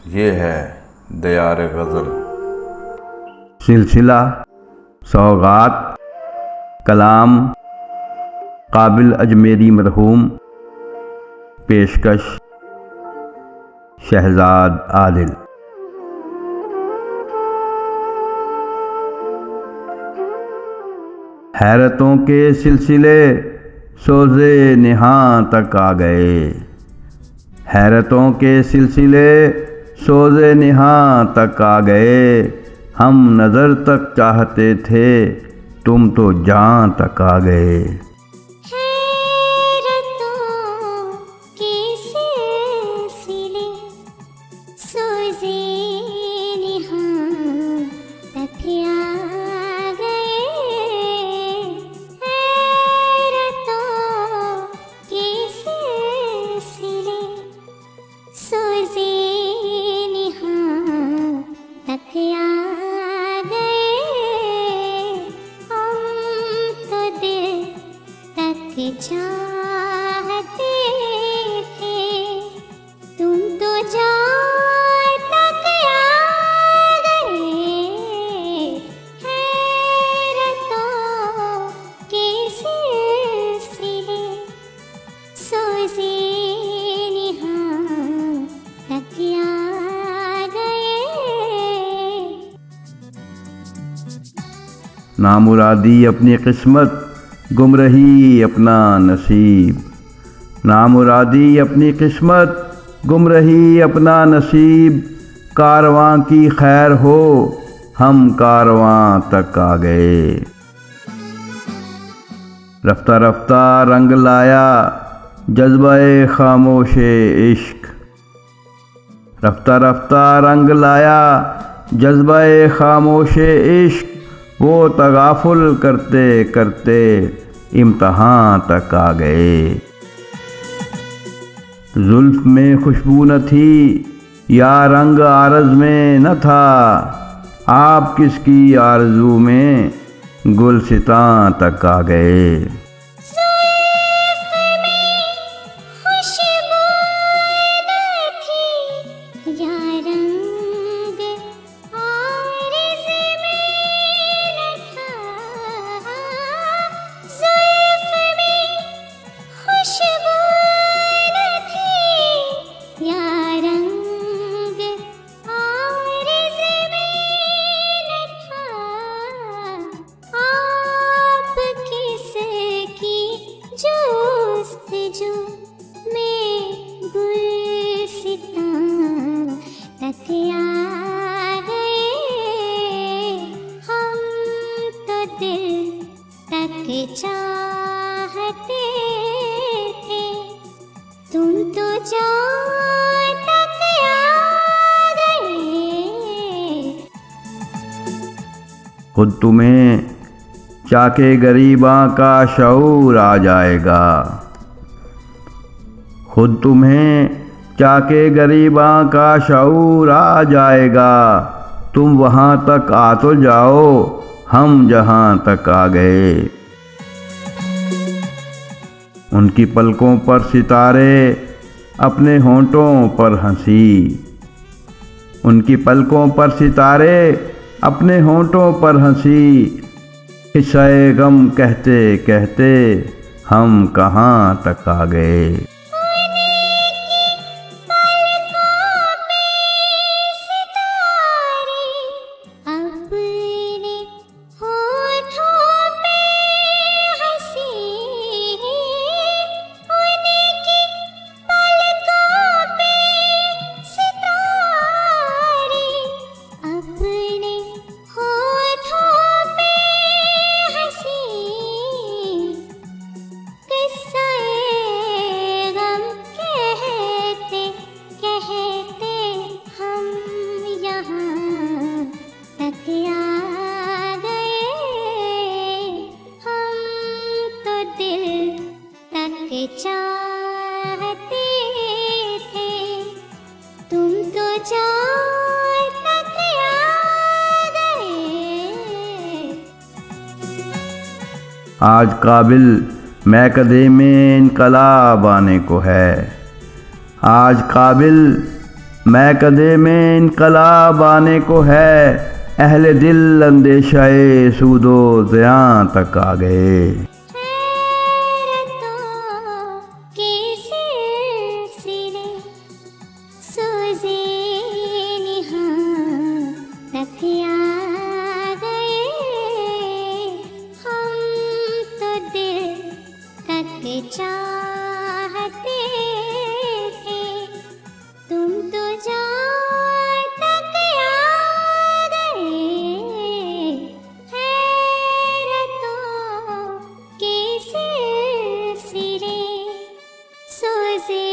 ये है दयार गज़ल। सिलसिला सौगात कलाम काबिल अजमेरी मरहूम। पेशकश शहजाद आदिल। हैरतों के सिलसिले सोज़े निहां तक आ गए। हैरतों के सिलसिले सोज़े निहां तक आ गए। हम नज़र तक चाहते थे, तुम तो जान तक आ गए। चाहते थे, तुम तो जान तक आ गए। हैरतों के सिलसिले सोज़े निहां तक आ गए। नामुरादी अपनी किस्मत, गुमरही अपना नसीब। नामुरादी अपनी किस्मत, गुमरही अपना नसीब। कारवां की खैर हो, हम कारवां तक आ गए। रफ्ता रफ्ता रंग लाया जज्बे खामोशे इश्क। रफ्ता रफ्ता रंग लाया जज्बे खामोशे इश्क। वो तगाफुल करते करते इम्तहान तक आ गए। जुल्फ में खुशबू न थी या रंग आरज़ में न था। आप किसकी आरज़ू में गुलसितां तक आ गए। चाहते थे, तुम तो जान तक आ गए। खुद तुम्हें चाके गरीबां का शऊर आ जाएगा। खुद तुम्हें चाके गरीबां का शऊर आ जाएगा। तुम वहाँ तक आ तो जाओ, हम जहाँ तक आ गए। उनकी पलकों पर सितारे, अपने होंठों पर हंसी। उनकी पलकों पर सितारे, अपने होंठों पर हंसी। किस्से गम कहते कहते हम कहाँ तक आ गए। चाहते थे, तुम तो जान तक आ गए। आज काबिल मैकदे में इनकलाब आने को है। आज काबिल मैं कदे में इनकलाब आने को है, अहले दिल अंदेशाए सूदो ज़ियां तक आ गए। हैरतों के सिलसिले सोज़े निहां तक आ गए। हम तो दिल तक चाहते थे, तुम तो जान तक आ गए। हैरतों के सिलसिले सोज़े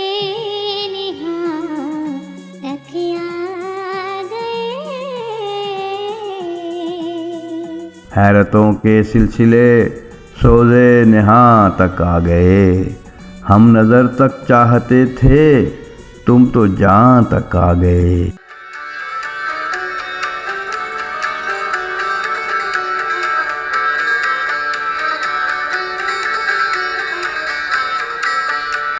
निहां तक आ गए। हैरतों के सिलसिले सोज़े निहां तक आ गए। हम नज़र तक चाहते थे, तुम तो जान तक आ गए।